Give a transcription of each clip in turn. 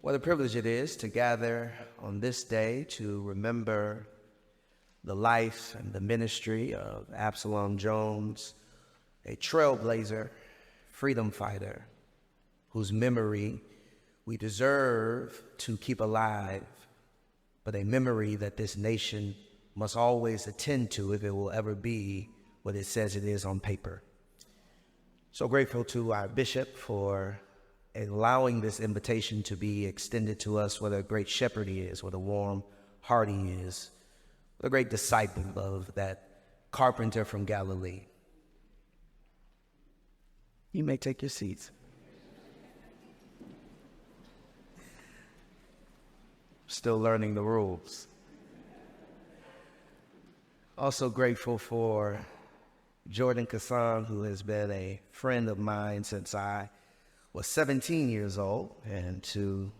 What a privilege it is to gather on this day to remember the life and the ministry of Absalom Jones, a trailblazer, freedom fighter, whose memory we deserve to keep alive, but a memory that this nation must always attend to if it will ever be what it says it is on paper. So grateful to our bishop for allowing this invitation to be extended to us, what a great shepherd he is, what a warm heart he is, what a great disciple of that carpenter from Galilee. You may take your seats. Still learning the rules. Also grateful for Jordan Kassan, who has been a friend of mine since I was 17 years old, and to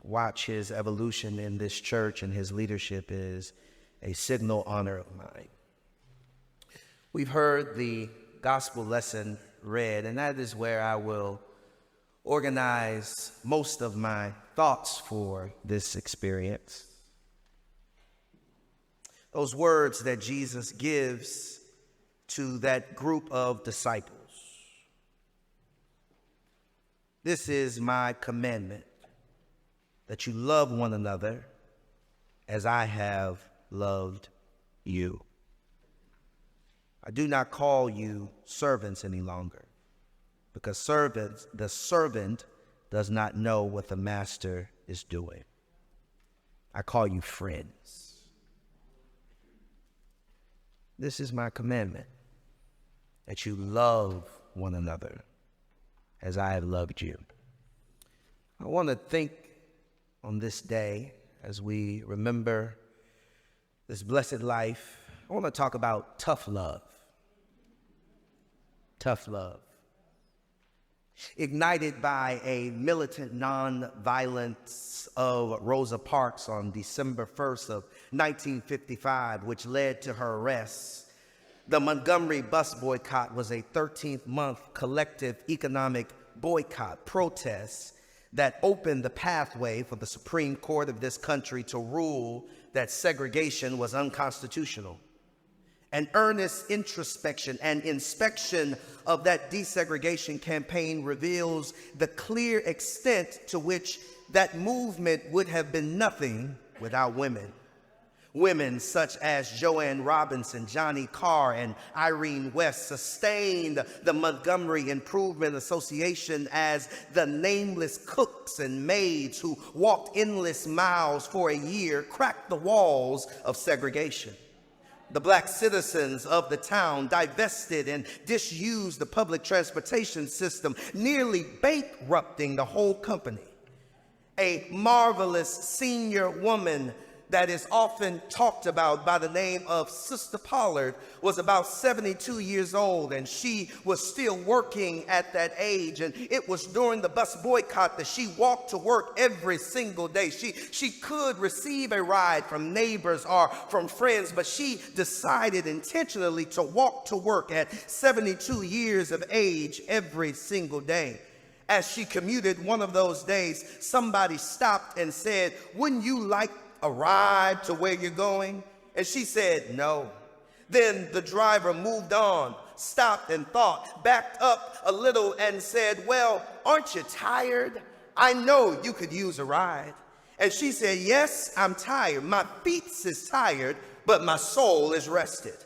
watch his evolution in this church and his leadership is a signal honor of mine. We've heard the gospel lesson read, and that is where I will organize most of my thoughts for this experience. Those words that Jesus gives to that group of disciples. This is my commandment, that you love one another as I have loved you. I do not call you servants any longer, because the servant does not know what the master is doing. I call you friends. This is my commandment, that you love one another as I have loved you. I want to think on this day, as we remember this blessed life, I want to talk about tough love. Tough love. Ignited by a militant nonviolence of Rosa Parks on December 1st of 1955, which led to her arrest, the Montgomery bus boycott was a 13th-month collective economic boycott protest that opened the pathway for the Supreme Court of this country to rule that segregation was unconstitutional. An earnest introspection and inspection of that desegregation campaign reveals the clear extent to which that movement would have been nothing without women. Women such as Joanne Robinson, Johnny Carr, and Irene West sustained the Montgomery Improvement Association as the nameless cooks and maids who walked endless miles for a year, cracked the walls of segregation. The black citizens of the town divested and disused the public transportation system, nearly bankrupting the whole company. A marvelous senior woman that is often talked about by the name of Sister Pollard was about 72 years old, and she was still working at that age. And it was during the bus boycott that she walked to work every single day. She could receive a ride from neighbors or from friends, but she decided intentionally to walk to work at 72 years of age every single day. As she commuted one of those days, somebody stopped and said, "Wouldn't you like a ride to where you're going?" And she said, "No." Then the driver moved on, stopped and thought, backed up a little and said, "Well, aren't you tired? I know you could use a ride." And she said, "Yes, I'm tired. My feet is tired, but my soul is rested."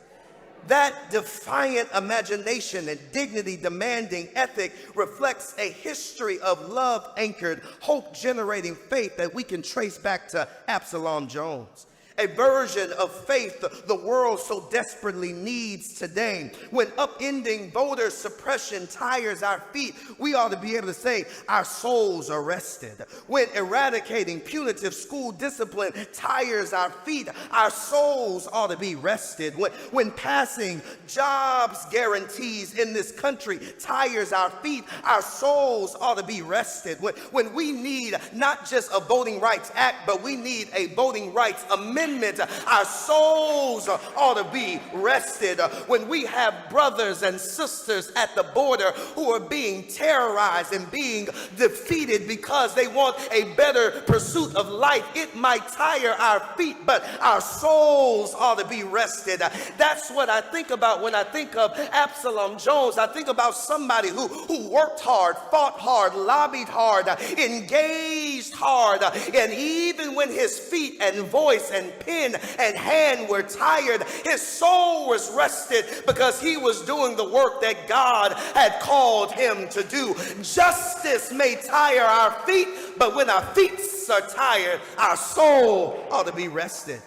That defiant imagination and dignity-demanding ethic reflects a history of love-anchored, hope-generating faith that we can trace back to Absalom Jones. A version of faith the world so desperately needs today. When upending voter suppression tires our feet, we ought to be able to say our souls are rested. When eradicating punitive school discipline tires our feet, our souls ought to be rested. When passing jobs guarantees in this country tires our feet, our souls ought to be rested. When we need not just a Voting Rights Act, but we need a Voting Rights Amendment contentment. Our souls ought to be rested. When we have brothers and sisters at the border who are being terrorized and being defeated because they want a better pursuit of life, it might tire our feet, but our souls ought to be rested. That's what I think about when I think of Absalom Jones. I think about somebody who worked hard, fought hard, lobbied hard, engaged hard, and even when his feet and voice and pen and hand were tired, his soul was rested because he was doing the work that God had called him to do. Justice may tire our feet, but when our feet are tired, our soul ought to be rested.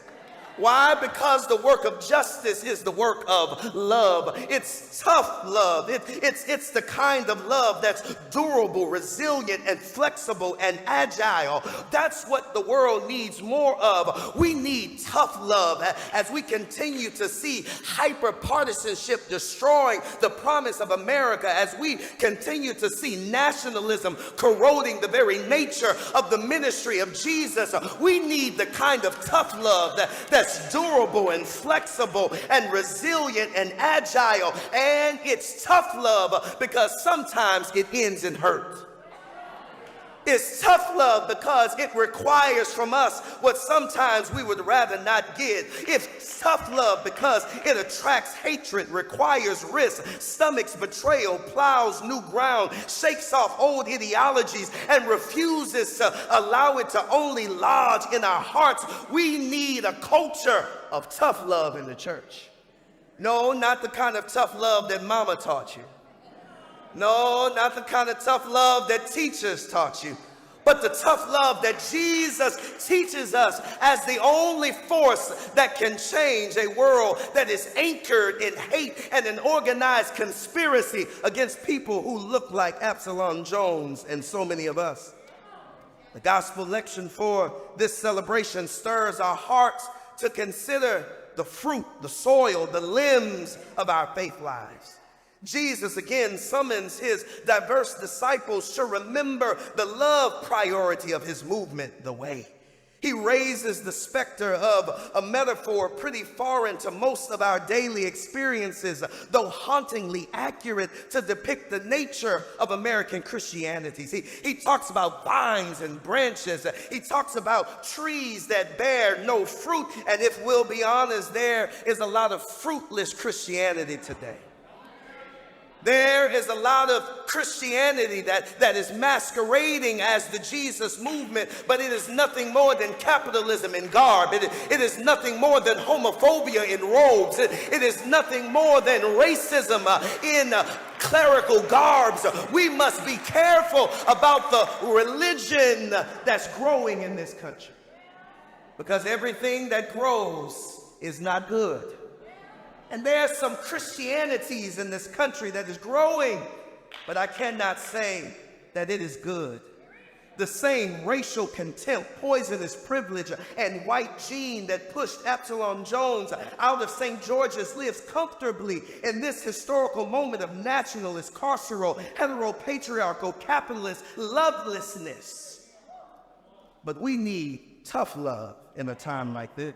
Why? Because the work of justice is the work of love. It's tough love. It's the kind of love that's durable, resilient, and flexible and agile. That's what the world needs more of. We need tough love as we continue to see hyper-partisanship destroying the promise of America, as we continue to see nationalism corroding the very nature of the ministry of Jesus. We need the kind of tough love that's durable and flexible and resilient and agile. And it's tough love because sometimes it ends in hurt. It's tough love because it requires from us what sometimes we would rather not give. It's tough love because it attracts hatred, requires risk, stomachs betrayal, plows new ground, shakes off old ideologies, and refuses to allow it to only lodge in our hearts. We need a culture of tough love in the church. No, not the kind of tough love that mama taught you. No, not the kind of tough love that teachers taught you, but the tough love that Jesus teaches us as the only force that can change a world that is anchored in hate and an organized conspiracy against people who look like Absalom Jones and so many of us. The gospel lection for this celebration stirs our hearts to consider the fruit, the soil, the limbs of our faith lives. Jesus again summons his diverse disciples to remember the love priority of his movement, the way. He raises the specter of a metaphor pretty foreign to most of our daily experiences, though hauntingly accurate to depict the nature of American Christianity. He talks about vines and branches. He talks about trees that bear no fruit. And if we'll be honest, there is a lot of fruitless Christianity today. There is a lot of Christianity that is masquerading as the Jesus movement, but it is nothing more than capitalism in garb. It is nothing more than homophobia in robes. It is nothing more than racism in clerical garbs. We must be careful about the religion that's growing in this country, because everything that grows is not good. And there are some Christianities in this country that is growing, but I cannot say that it is good. The same racial contempt, poisonous privilege, and white gene that pushed Absalom Jones out of St. George's lives comfortably in this historical moment of nationalist, carceral, heteropatriarchal, capitalist lovelessness. But we need tough love in a time like this.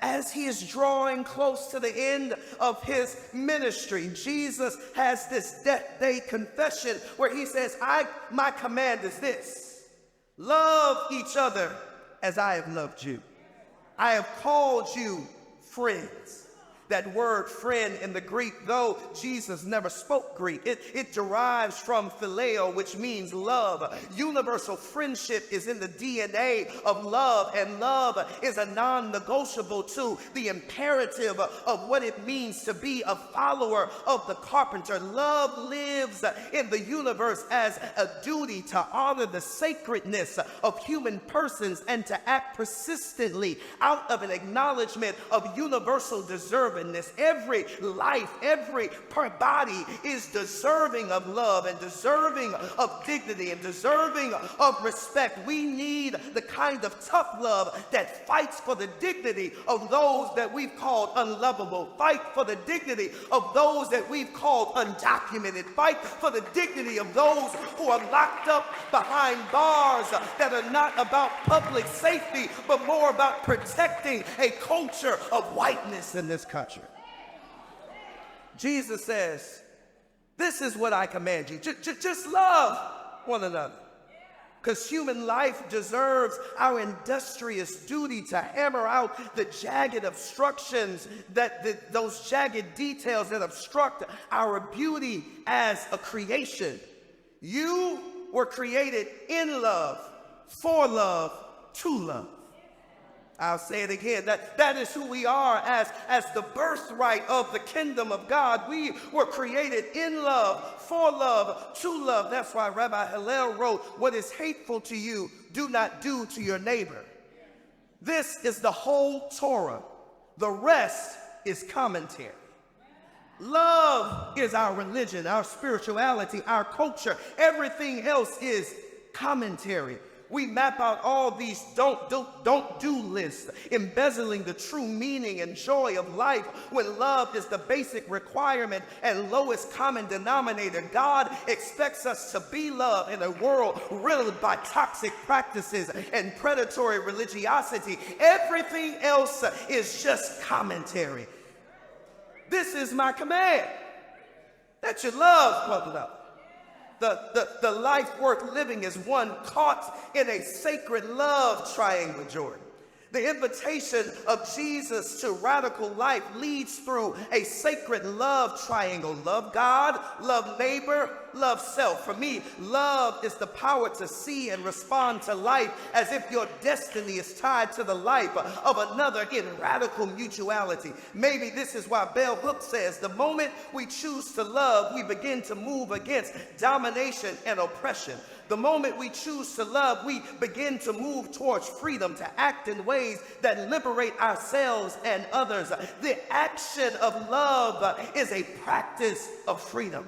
As he is drawing close to the end of his ministry, Jesus has this death day confession where he says, my command is this: love each other as I have loved you. I have called you friends. That word friend in the Greek, though Jesus never spoke Greek, it derives from phileo, which means love. Universal friendship is in the DNA of love, and love is a non-negotiable to the imperative of what it means to be a follower of the carpenter. Love lives in the universe as a duty to honor the sacredness of human persons and to act persistently out of an acknowledgement of universal deserving deservingness. Every life, every body is deserving of love and deserving of dignity and deserving of respect. We need the kind of tough love that fights for the dignity of those that we've called unlovable. Fight for the dignity of those that we've called undocumented. Fight for the dignity of those who are locked up behind bars that are not about public safety, but more about protecting a culture of whiteness in this country. Jesus says, this is what I command you. Just love one another. Because human life deserves our industrious duty to hammer out the jagged obstructions, those jagged details that obstruct our beauty as a creation. You were created in love, for love, to love. I'll say it again, that is who we are as the birthright of the kingdom of God. We were created in love, for love, to love. That's why Rabbi Hillel wrote, what is hateful to you, do not do to your neighbor. This is the whole Torah. The rest is commentary. Love is our religion, our spirituality, our culture. Everything else is commentary. We map out all these don't do lists, embezzling the true meaning and joy of life when love is the basic requirement and lowest common denominator. God expects us to be love in a world riddled by toxic practices and predatory religiosity. Everything else is just commentary. This is my command, that you love one another. The life worth living is one caught in a sacred love triangle, Jordan. The invitation of Jesus to radical life leads through a sacred love triangle. Love God, love neighbor, love self. For me, love is the power to see and respond to life as if your destiny is tied to the life of another in radical mutuality. Maybe this is why Bell Hooks says, the moment we choose to love, we begin to move against domination and oppression. The moment we choose to love, we begin to move towards freedom, to act in ways that liberate ourselves and others. The action of love is a practice of freedom.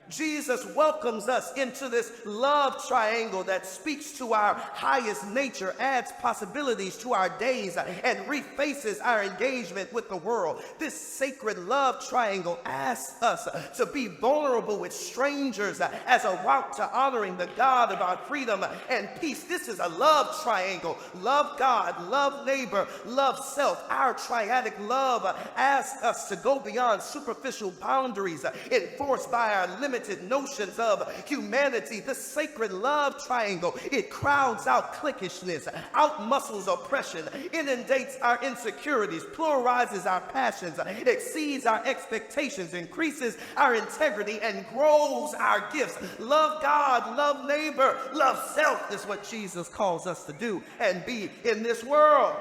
Jesus welcomes us into this love triangle that speaks to our highest nature, adds possibilities to our days, and refaces our engagement with the world. This sacred love triangle asks us to be vulnerable with strangers as a route to honoring the God of our freedom and peace. This is a love triangle. Love God, love neighbor, love self. Our triadic love asks us to go beyond superficial boundaries enforced by our limited notions of humanity. The sacred love triangle, it crowds out cliquishness, outmuscles oppression, inundates our insecurities, pluralizes our passions, exceeds our expectations, increases our integrity, and grows our gifts. Love God, love neighbor, love self is what Jesus calls us to do and be in this world.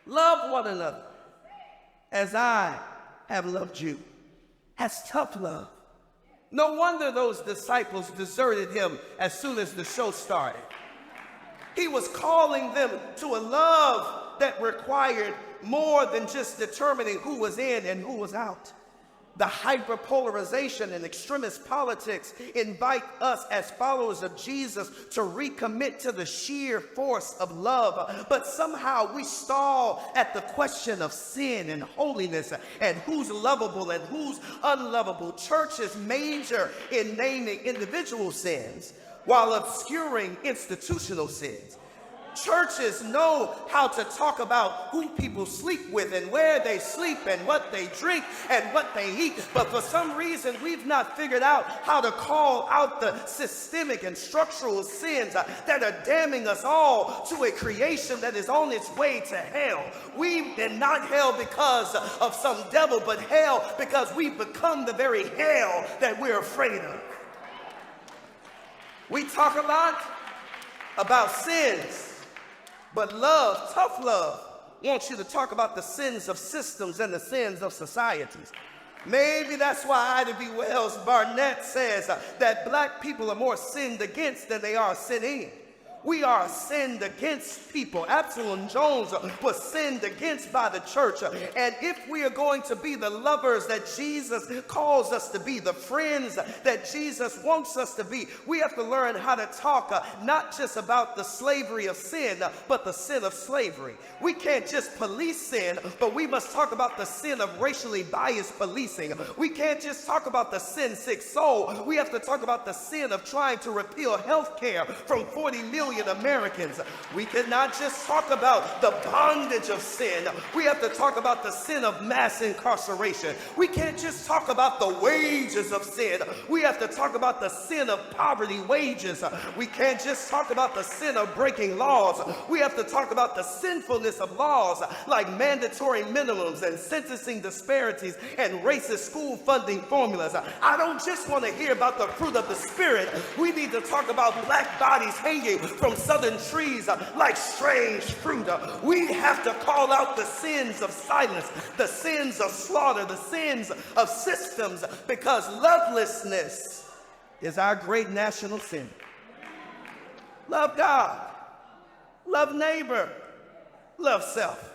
Love one another as I have loved you. That's tough love. No wonder those disciples deserted him as soon as the show started. He was calling them to a love that required more than just determining who was in and who was out. The hyperpolarization and extremist politics invite us as followers of Jesus to recommit to the sheer force of love. But somehow we stall at the question of sin and holiness and who's lovable and who's unlovable. Churches major in naming individual sins while obscuring institutional sins. Churches know how to talk about who people sleep with and where they sleep and what they drink and what they eat. But for some reason, we've not figured out how to call out the systemic and structural sins that are damning us all to a creation that is on its way to hell. We've been not hell because of some devil, but hell because we've become the very hell that we're afraid of. We talk a lot about sins. But love, tough love, wants you to talk about the sins of systems and the sins of societies. Maybe that's why Ida B. Wells Barnett says that black people are more sinned against than they are sinning. We are sinned against people. Absalom Jones was sinned against by the church. And if we are going to be the lovers that Jesus calls us to be, the friends that Jesus wants us to be, we have to learn how to talk not just about the slavery of sin, but the sin of slavery. We can't just police sin, but we must talk about the sin of racially biased policing. We can't just talk about the sin-sick soul. We have to talk about the sin of trying to repeal health care from 40 million Americans. We cannot just talk about the bondage of sin. We have to talk about the sin of mass incarceration. We can't just talk about the wages of sin. We have to talk about the sin of poverty wages. We can't just talk about the sin of breaking laws. We have to talk about the sinfulness of laws like mandatory minimums and sentencing disparities and racist school funding formulas. I don't just want to hear about the fruit of the Spirit. We need to talk about black bodies hanging from southern trees like strange fruit. We have to call out the sins of silence, the sins of slaughter, the sins of systems, because lovelessness is our great national sin. Love God, love neighbor, love self.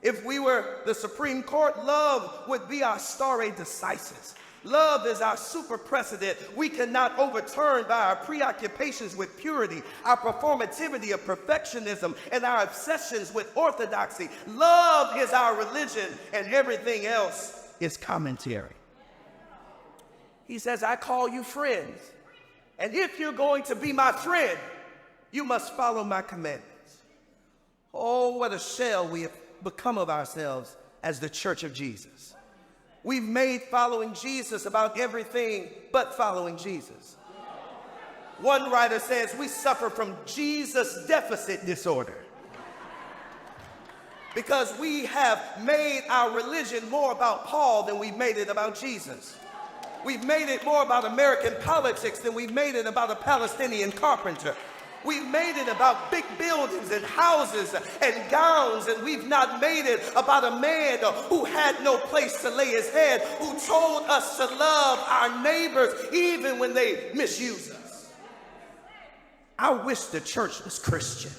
If we were the Supreme Court, love would be our stare decisis. Love is our super precedent we cannot overturn by our preoccupations with purity, our performativity of perfectionism, and our obsessions with orthodoxy. Love is our religion, and everything else is commentary. He says, I call you friends, and if you're going to be my friend, you must follow my commandments. Oh, what a shell we have become of ourselves as the Church of Jesus. We've made following Jesus about everything but following Jesus. One writer says we suffer from Jesus deficit disorder because we have made our religion more about Paul than we've made it about Jesus. We've made it more about American politics than we've made it about a Palestinian carpenter. We've made it about big buildings and houses and gowns, and we've not made it about a man who had no place to lay his head, who told us to love our neighbors even when they misuse us. I wish the church was Christian.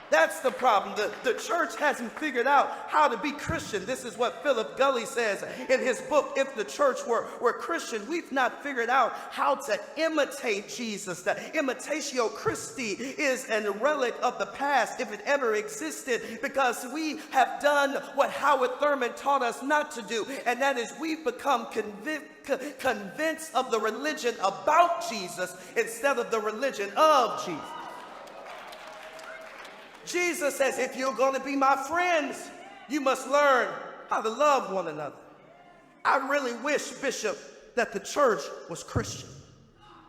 That's the problem. The church hasn't figured out how to be Christian. This is what Philip Gulley says in his book, If the Church Were Christian. We've not figured out how to imitate Jesus. The imitatio Christi is a relic of the past, if it ever existed, because we have done what Howard Thurman taught us not to do, and that is we've become convinced of the religion about Jesus instead of the religion of Jesus. Jesus says, if you're going to be my friends, you must learn how to love one another. I really wish, Bishop, that the church was Christian.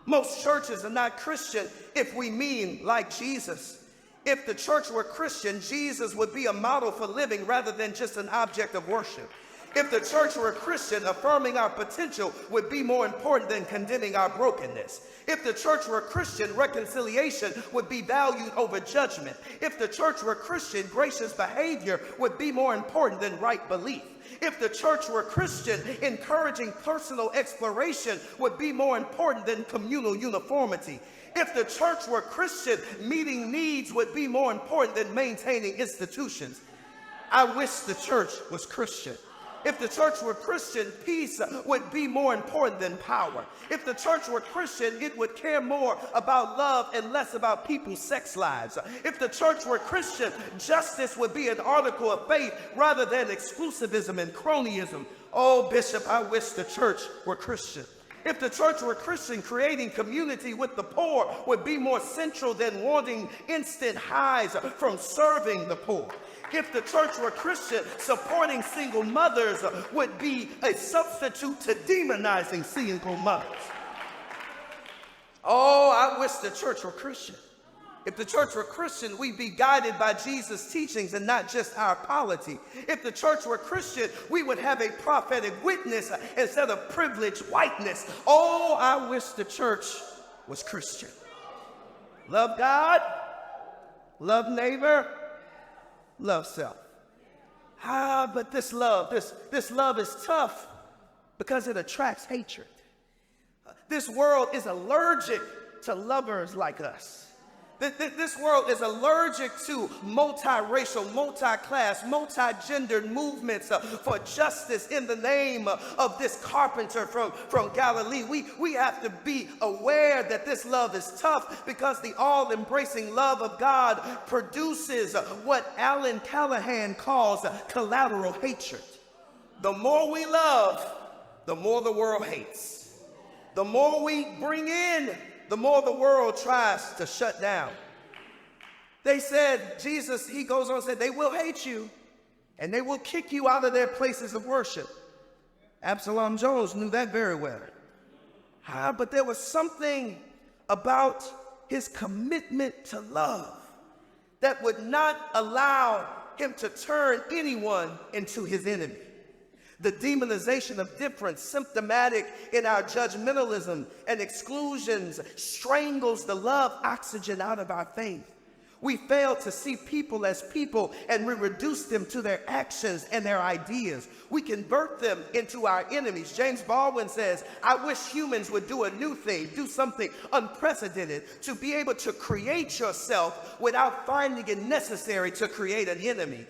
Most churches are not Christian if we mean like Jesus. If the church were Christian, Jesus would be a model for living rather than just an object of worship. If the church were Christian, affirming our potential would be more important than condemning our brokenness. If the church were Christian, reconciliation would be valued over judgment. If the church were Christian, gracious behavior would be more important than right belief. If the church were Christian, encouraging personal exploration would be more important than communal uniformity. If the church were Christian, meeting needs would be more important than maintaining institutions. I wish the church was Christian. If the church were Christian, peace would be more important than power. If the church were Christian, it would care more about love and less about people's sex lives. If the church were Christian, justice would be an article of faith rather than exclusivism and cronyism. Oh, Bishop, I wish the church were Christian. If the church were Christian, creating community with the poor would be more central than wanting instant highs from serving the poor. If the church were Christian, supporting single mothers would be a substitute to demonizing single mothers. Oh, I wish the church were Christian. If the church were Christian, we'd be guided by Jesus' teachings and not just our polity. If the church were Christian, we would have a prophetic witness instead of privileged whiteness. Oh, I wish the church was Christian. Love God, love neighbor, love self. But this love is tough because it attracts hatred. This world is allergic to lovers like us. This world is allergic to multiracial, multi-class, multi-gendered movements for justice in the name of this carpenter from Galilee. We have to be aware that this love is tough because the all-embracing love of God produces what Alan Callahan calls collateral hatred. The more we love, the more the world hates. The more we bring in, the more the world tries to shut down. They said, Jesus, he goes on and said, they will hate you and they will kick you out of their places of worship. Absalom Jones knew that very well. But there was something about his commitment to love that would not allow him to turn anyone into his enemy. The demonization of difference, symptomatic in our judgmentalism and exclusions, strangles the love oxygen out of our faith. We fail to see people as people and we reduce them to their actions and their ideas. We convert them into our enemies. James Baldwin says, I wish humans would do a new thing, do something unprecedented, to be able to create yourself without finding it necessary to create an enemy.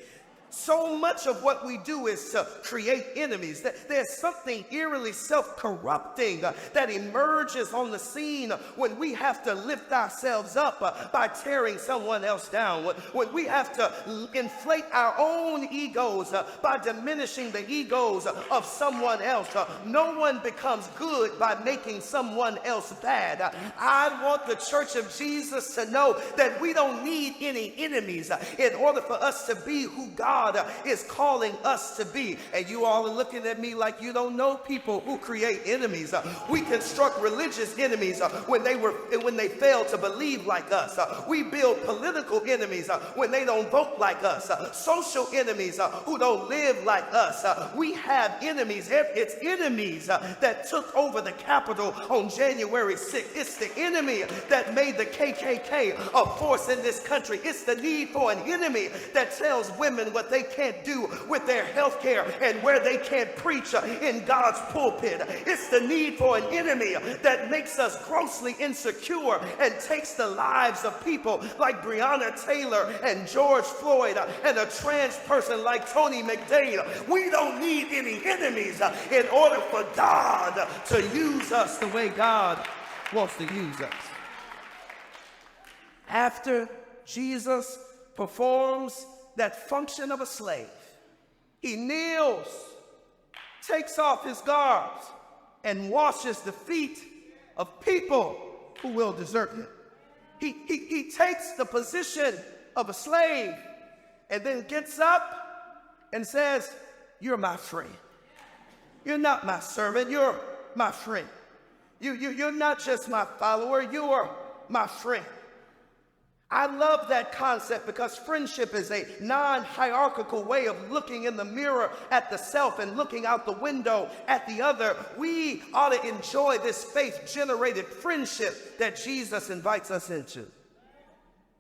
So much of what we do is to create enemies. There's something eerily self-corrupting that emerges on the scene when we have to lift ourselves up by tearing someone else down. When we have to inflate our own egos by diminishing the egos of someone else. No one becomes good by making someone else bad. I want the Church of Jesus to know that we don't need any enemies in order for us to be who God is calling us to be. And you all are looking at me like you don't know people who create enemies. We construct religious enemies when they fail to believe like us. We build political enemies when they don't vote like us. Social enemies who don't live like us. We have enemies. It's enemies that took over the Capitol on January 6th. It's the enemy that made the KKK a force in this country. It's the need for an enemy that tells women what they can't do with their health care and where they can't preach in God's pulpit. It's the need for an enemy that makes us grossly insecure and takes the lives of people like Breonna Taylor and George Floyd and a trans person like Tony McDade. We don't need any enemies in order for God to use us the way God wants to use us. After Jesus performs that function of a slave, he kneels, takes off his garbs, and washes the feet of people who will desert him. He takes the position of a slave and then gets up and says, you're my friend. You're not my servant, you're my friend. You're not just my follower, you're my friend. I love that concept because friendship is a non-hierarchical way of looking in the mirror at the self and looking out the window at the other. We ought to enjoy this faith-generated friendship that Jesus invites us into.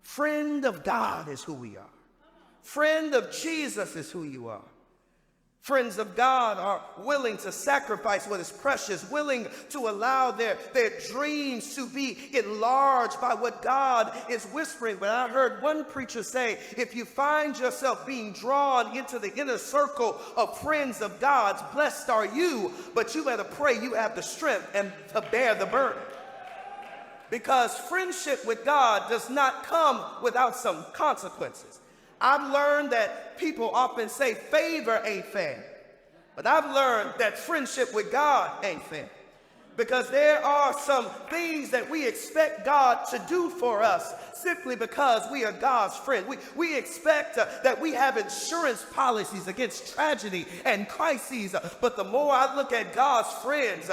Friend of God is who we are. Friend of Jesus is who you are. Friends of God are willing to sacrifice what is precious, willing to allow their dreams to be enlarged by what God is whispering. But I heard one preacher say, if you find yourself being drawn into the inner circle of friends of God's, blessed are you, but you better pray you have the strength and to bear the burden. Because friendship with God does not come without some consequences. I've learned that people often say favor ain't fair, but I've learned that friendship with God ain't fair. Because there are some things that we expect God to do for us simply because we are God's friend. We expect that we have insurance policies against tragedy and crises. But the more I look at God's friends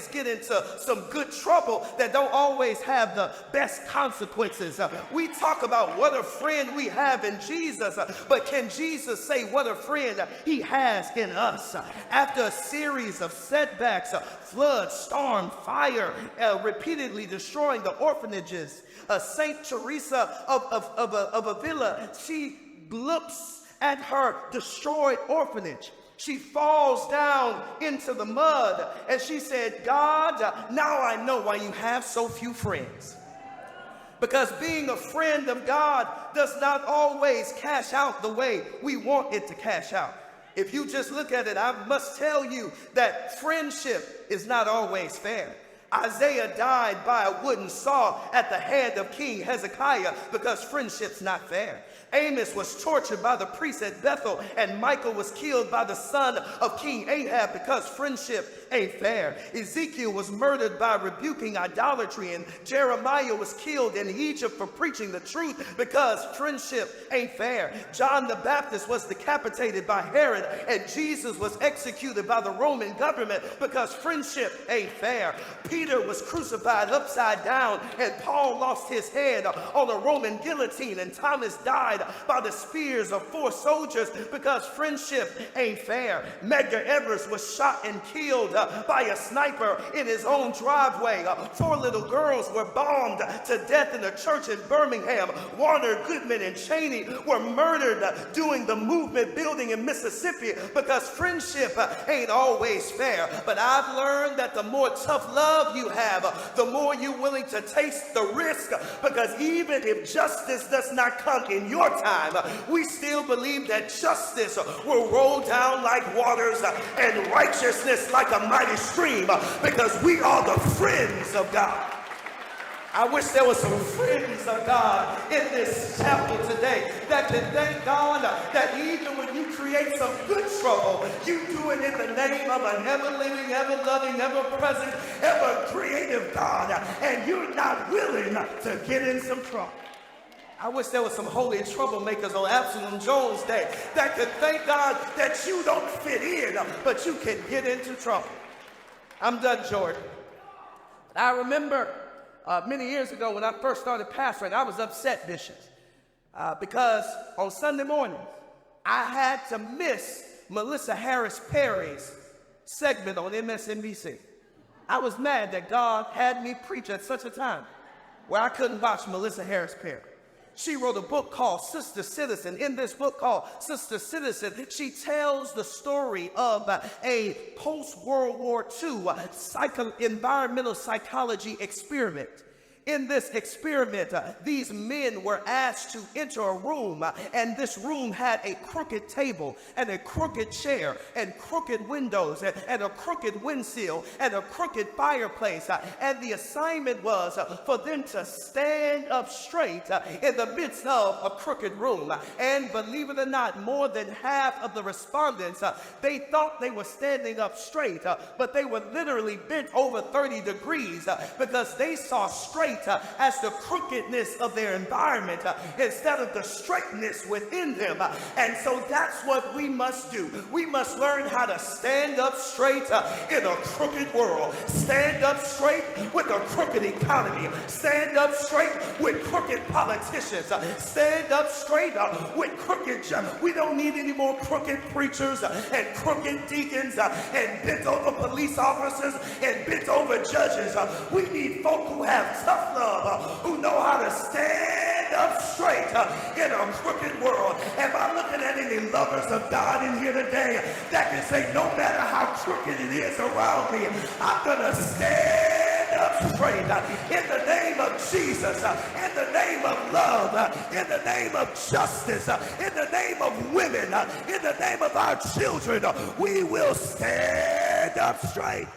get into some good trouble that don't always have the best consequences. We talk about what a friend we have in Jesus, but can Jesus say what a friend he has in us? After a series of setbacks, flood, storm, fire, repeatedly destroying the orphanages. Saint Teresa of Avila, she looks at her destroyed orphanage. She falls down into the mud and she said, God, now I know why you have so few friends. Because being a friend of God does not always cash out the way we want it to cash out. If you just look at it, I must tell you that friendship is not always fair. Isaiah died by a wooden saw at the hand of King Hezekiah because friendship's not fair. Amos was tortured by the priests at Bethel, and Michael was killed by the son of King Ahab because friendship ain't fair. Ezekiel was murdered by rebuking idolatry, and Jeremiah was killed in Egypt for preaching the truth because friendship ain't fair. John the Baptist was decapitated by Herod, and Jesus was executed by the Roman government because friendship ain't fair. Peter was crucified upside down, and Paul lost his head on a Roman guillotine, and Thomas died by the spears of 4 soldiers because friendship ain't fair. Medgar Evers was shot and killed by a sniper in his own driveway. 4 little girls were bombed to death in a church in Birmingham. Warner, Goodman, and Cheney were murdered doing the movement building in Mississippi because friendship ain't always fair. But I've learned that the more tough love you have, the more you're willing to taste the risk, because even if justice does not come in your time, we still believe that justice will roll down like waters and righteousness like a mighty stream, because we are the friends of God. I wish there were some friends of God in this chapel today that can thank God that even when you create some good trouble, you do it in the name of an ever-living, ever-loving, ever-present, ever-creative God, and you're not willing to get in some trouble. I wish there were some holy troublemakers on Absalom Jones' day that could thank God that you don't fit in, but you can get into trouble. I'm done, Jordan. I remember many years ago when I first started pastoring, I was upset, Bishop, because on Sunday morning, I had to miss Melissa Harris Perry's segment on MSNBC. I was mad that God had me preach at such a time where I couldn't watch Melissa Harris Perry. She wrote a book called Sister Citizen. In this book called Sister Citizen, she tells the story of a post-World War II environmental psychology experiment. In this experiment, these men were asked to enter a room, and this room had a crooked table and a crooked chair and crooked windows and a crooked windsill and a crooked fireplace. And the assignment was for them to stand up straight in the midst of a crooked room. And believe it or not, more than half of the respondents, they thought they were standing up straight, but they were literally bent over 30 degrees because they saw straight as the crookedness of their environment instead of the straightness within them. And so that's what we must do. We must learn how to stand up straight in a crooked world. Stand up straight with a crooked economy. Stand up straight with crooked politicians. Stand up straight with crooked. We don't need any more crooked preachers and crooked deacons and bent over police officers and bent over judges. We need folk who have tough love, who know how to stand up straight in a crooked world. Am I looking at any lovers of God in here today that can say, no matter how crooked it is around me, I'm going to stand up straight in the name of Jesus, in the name of love, in the name of justice, in the name of women, in the name of our children. We will stand up straight.